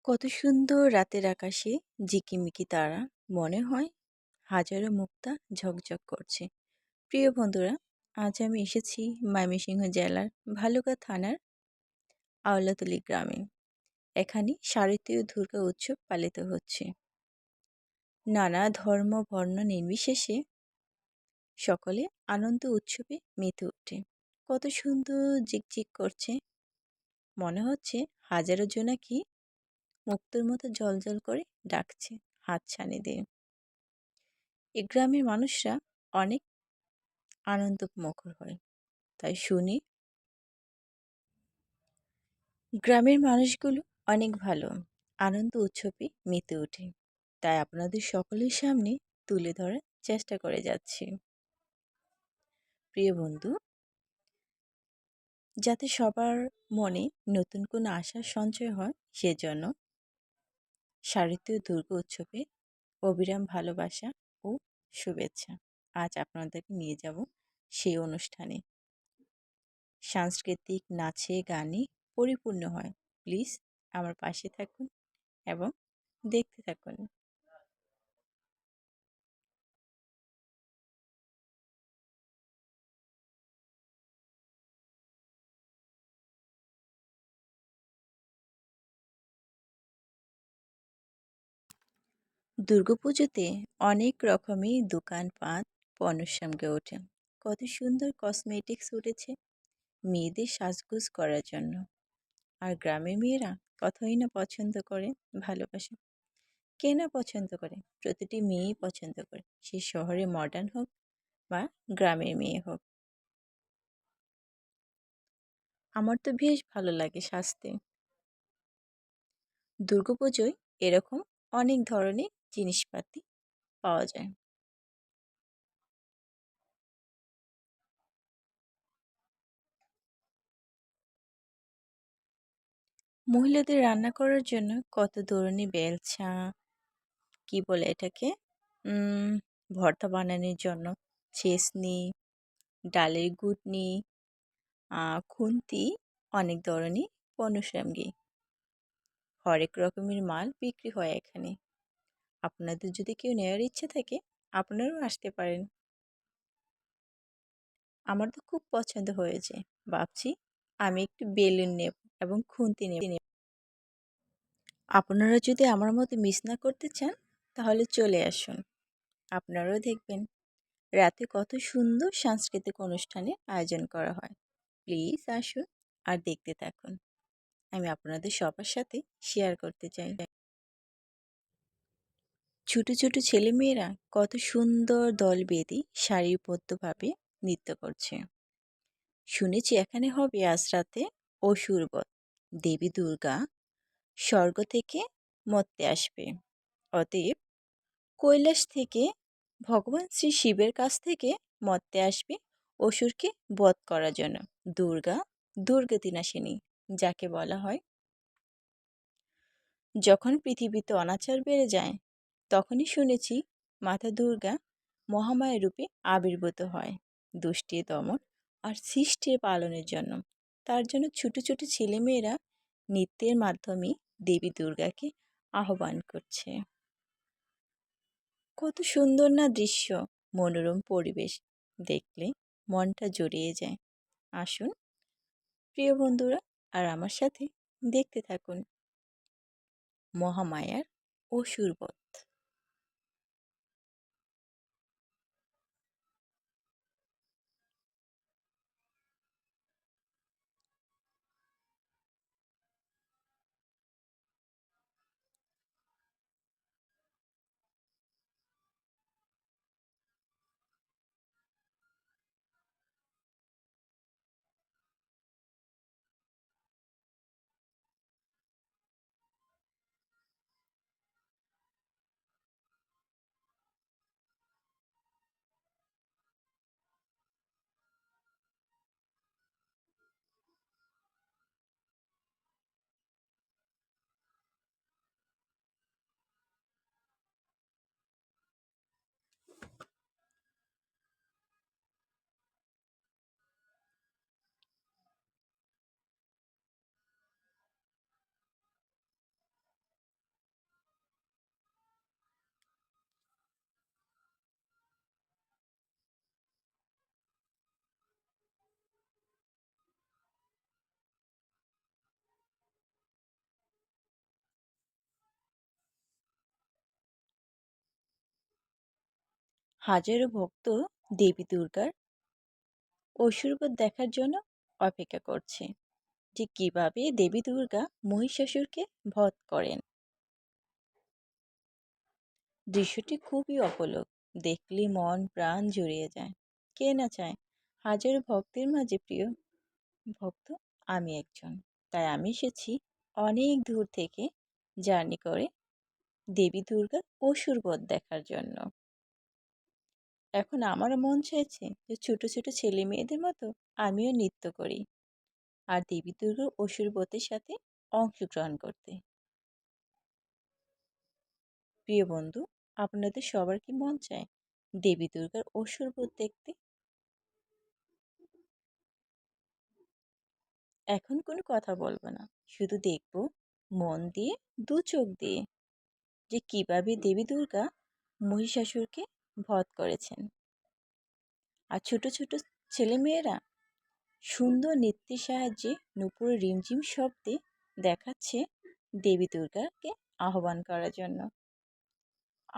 কত সুন্দর রাতের আকাশে ঝিকিমিকি তারা, মনে হয় হাজারো মুক্তা ঝকঝক করছে। প্রিয় বন্ধুরা, আজ আমি এসেছি ময়মনসিংহ জেলার ভালুকা থানার আওলাতলী গ্রামে। এখানে শারদীয় দুর্গা উৎসব পালিত হচ্ছে। নানা ধর্ম বর্ণ নির্বিশেষে সকলে আনন্দ উৎসবে মেতে ওঠে। কত সুন্দর ঝিকঝিক করছে, মনে হচ্ছে হাজারো জোনাকি মুক্তোর মতো জ্বলজ্বল করে ডাকছে হাতছানি দিয়ে। এ গ্রামের মানুষরা অনেক আনন্দমুখর হয়, তাই শুনি গ্রামের মানুষগুলো অনেক ভালো, আনন্দ উৎসবে মেতে ওঠে। তাই আপনাদের সকলের সামনে তুলে ধরার চেষ্টা করে যাচ্ছি। প্রিয় বন্ধু, যাতে সবার মনে নতুন কোনো আশার সঞ্চয় হয়, সেজন্য শারদীয় দুর্গা উৎসবে অবিরাম ভালোবাসা ও শুভেচ্ছা আজ আপনাদেরকে নিয়ে যাব সেই অনুষ্ঠানে। সাংস্কৃতিক নাচে গানে পরিপূর্ণ হয়। প্লিজ আমার পাশে থাকুন এবং দেখতে থাকুন। দুর্গাপুজোতে অনেক রকমের দোকানপাট পণ্যের সঙ্গে ওঠে। কত সুন্দর কসমেটিক্স উঠেছে মেয়েদের সাজগোজ করার জন্য। আর গ্রামের মেয়েরা কতই না পছন্দ করে, ভালোবাসে। কে না পছন্দ করে? প্রতিটি মেয়েই পছন্দ করে, সে শহরে মডার্ন হোক বা গ্রামের মেয়ে হোক। আমার তো বেশ ভালো লাগে সাজতে। দুর্গাপুজোয় এরকম অনেক ধরনের জিনিসপাতি পাওয়া যায়। মহিলাদের রান্না করার জন্য কত ধরনের বেলচা, কি বলে এটাকে, উম, ভর্তা বানানোর জন্য ছেঁচনি, ডালের ঘুটনি, খুন্তি, অনেক ধরনের পণ্যসামগ্রী, হরেক রকমের মাল বিক্রি হয় এখানে। আপনাদের যদি কেউ নেওয়ার ইচ্ছে থাকে, আপনারাও আসতে পারেন। আমার তো খুব পছন্দ হয়েছে। ভাবছি আমি একটু বেলুন নেব এবং খুন্তি নেব। আপনারা যদি আমার মতো মিস না করতে চান, তাহলে চলে আসুন। আপনারাও দেখবেন রাতে কত সুন্দর সাংস্কৃতিক অনুষ্ঠানের আয়োজন করা হয়। প্লিজ আসুন আর দেখতে থাকুন। আমি আপনাদের সবার সাথে শেয়ার করতে চাই। ছোট ছোট ছেলেমেয়েরা কত সুন্দর দল বেঁধে সারিবদ্ধভাবে নৃত্য করছে। শুনেছি এখানে হবে আজ রাতে অসুরবধ। দেবী দুর্গা স্বর্গ থেকে মর্তে আসবে। অতএব কৈলাস থেকে ভগবান শ্রী শিবের কাছ থেকে মর্তে আসবে অসুরকে বধ করার জন্য। দুর্গা দুর্গতিনাশিনী যাকে বলা হয়। যখন পৃথিবীতে অনাচার বেড়ে যায়, তখনই শুনেছি মাতা দুর্গা মহামায়া রূপে আবির্ভূত হয় দুষ্টির দমন আর সৃষ্টির পালনের জন্য। তার জন্য ছোট ছোট ছেলেমেয়েরা নৃত্যের মাধ্যমে দেবী দুর্গাকে আহ্বান করছে। কত সুন্দর না দৃশ্য, মনোরম পরিবেশ, দেখলে মনটা জুড়িয়ে যায়। আসুন প্রিয় বন্ধুরা, আর আমার সাথে দেখতে থাকুন মহামায়ার অসুরবধ। হাজারো ভক্ত দেবী দুর্গার অসুরবধ দেখার জন্য অপেক্ষা করছে, যে কিভাবে দেবী দুর্গা মহিষাসুরকে বধ করেন। দৃশ্যটি খুবই অপলক, দেখলে মন প্রাণ জুড়িয়ে যায়। কে না চায়? হাজারো ভক্তের মাঝে প্রিয় ভক্ত আমি একজন। তাই আমি এসেছি অনেক দূর থেকে, জার্নি করে দেবী দুর্গার অসুরবধ দেখার জন্য। এখন আমারও মন চাইছে যে ছোট ছোট ছেলে মেয়েদের মতো আমিও নৃত্য করি, আর দেবী দুর্গার অসুরবধের সাথে অংশগ্রহণ করতে। প্রিয় বন্ধু, আপনাদের সবার কি মন চায় দেবী দুর্গার অসুরবধ দেখতে? এখন কোনো কথা বলবো না, শুধু দেখবো মন দিয়ে, দু চোখ দিয়ে, যে কিভাবে দেবী দুর্গা মহিষাসুরকে বধ করেছেন। আর ছোট ছোট ছেলেমেয়েরা সুন্দর নৃত্যের সাহায্যে নূপুরের রিমঝিম শব্দে দেখাচ্ছে দেবী দুর্গাকে আহ্বান করার জন্য।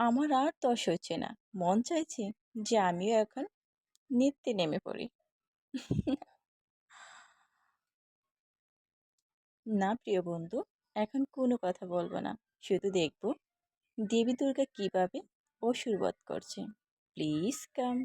আমার আর তর হচ্ছে না, মন চাইছে যে আমিও এখন নৃত্যে নেমে পড়ি। না প্রিয় বন্ধু, এখন কোনো কথা বলবো না, শুধু দেখবো দেবী দুর্গা কিভাবে অসুর বধ করছে। Please come.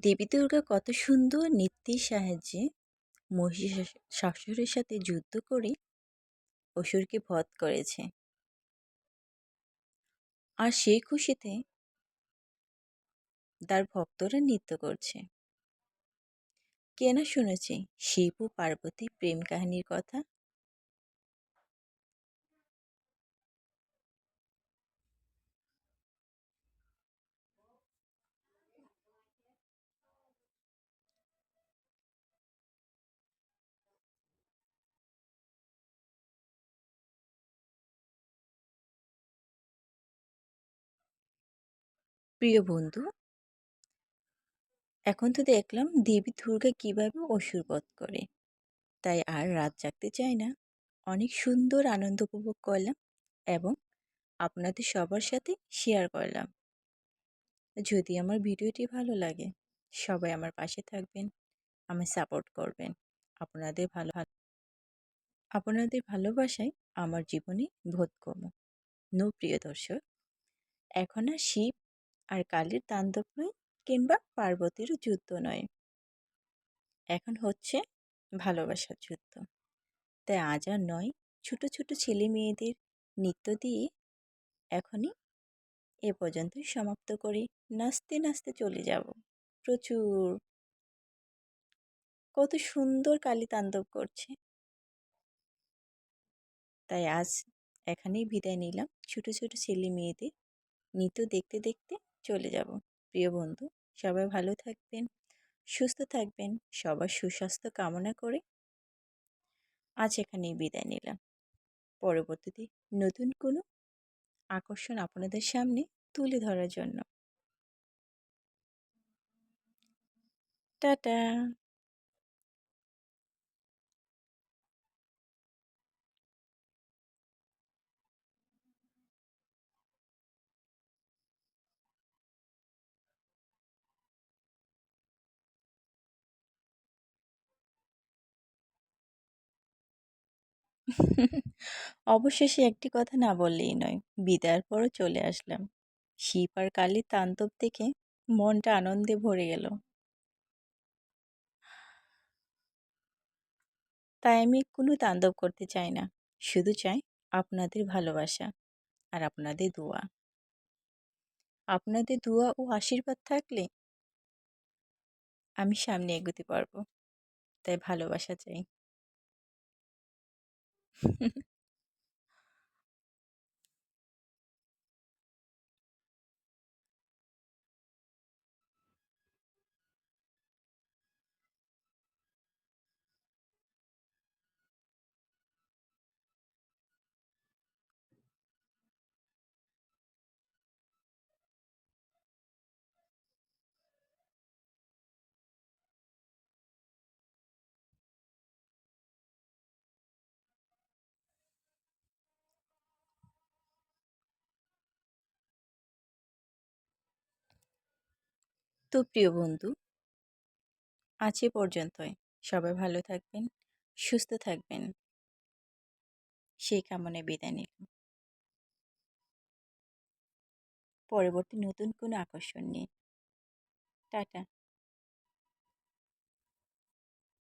দেবী দুর্গা কত সুন্দর নৃত্যের সাহায্যে মহিষাসুরের সাথে যুদ্ধ করে অসুরকে বধ করেছে। আর সেই খুশিতে তার ভক্তরা নৃত্য করছে। কে না শুনেছে শিব ও পার্বতী প্রেম কাহিনীর কথা? প্রিয় বন্ধু, এখন তো দেখলাম দেবী দুর্গা কিভাবে অসুর বধ করে, তাই আর রাত জাগতে চাই না। অনেক সুন্দর আনন্দ উপভোগ করলাম এবং আপনাদের সবার সাথে শেয়ার করলাম। যদি আমার ভিডিওটি ভালো লাগে, সবাই আমার পাশে থাকবেন, আমায় সাপোর্ট করবেন। আপনাদের ভালোবাসায় আমার জীবনে বোধগম্য। প্রিয় দর্শক, এখন আর শিব আর কালীর তাণ্ডব নয়, কিংবা পার্বতীর যুদ্ধ নয়, এখন হচ্ছে ভালোবাসার যুদ্ধ। তাই আজ আর নয়, ছোট ছোট ছেলে মেয়েদের নৃত্য দিয়ে এখনই এ পর্যন্তই সমাপ্ত করি। নাচতে নাচতে চলে যাব প্রচুর। কত সুন্দর কালী তাণ্ডব করছে। তাই আজ এখানেই বিদায় নিলাম। ছোট ছোট ছেলে মেয়েদের নৃত্য দেখতে দেখতে চলে যাব। প্রিয় বন্ধু, সবাই ভালো থাকবেন, সুস্থ থাকবেন। সবার সুস্বাস্থ্য কামনা করে আজ এখানেই বিদায় নিলাম। পরবর্তীতে নতুন কোনো আকর্ষণ আপনাদের সামনে তুলে ধরার জন্য। টাটা। অবশেষে একটি কথা না বললেই নয়, বিদায়ের পরও চলে আসলাম। শিব আর কালীর তাণ্ডব দেখে মনটা আনন্দে ভরে গেল। তাই আমি কোনো তাণ্ডব করতে চাই না, শুধু চাই আপনাদের ভালোবাসা আর আপনাদের দোয়া। আপনাদের দোয়া ও আশীর্বাদ থাকলে আমি সামনে এগোতে পারবো। তাই ভালোবাসা চাই। তো প্রিয় বন্ধু, আজ এ পর্যন্তই। সবাই ভালো থাকবেন, সুস্থ থাকবেন, সেই কামনায় বিদায় নিলাম। পরবর্তী নতুন কোনো আকর্ষণ নিয়ে। টাটা।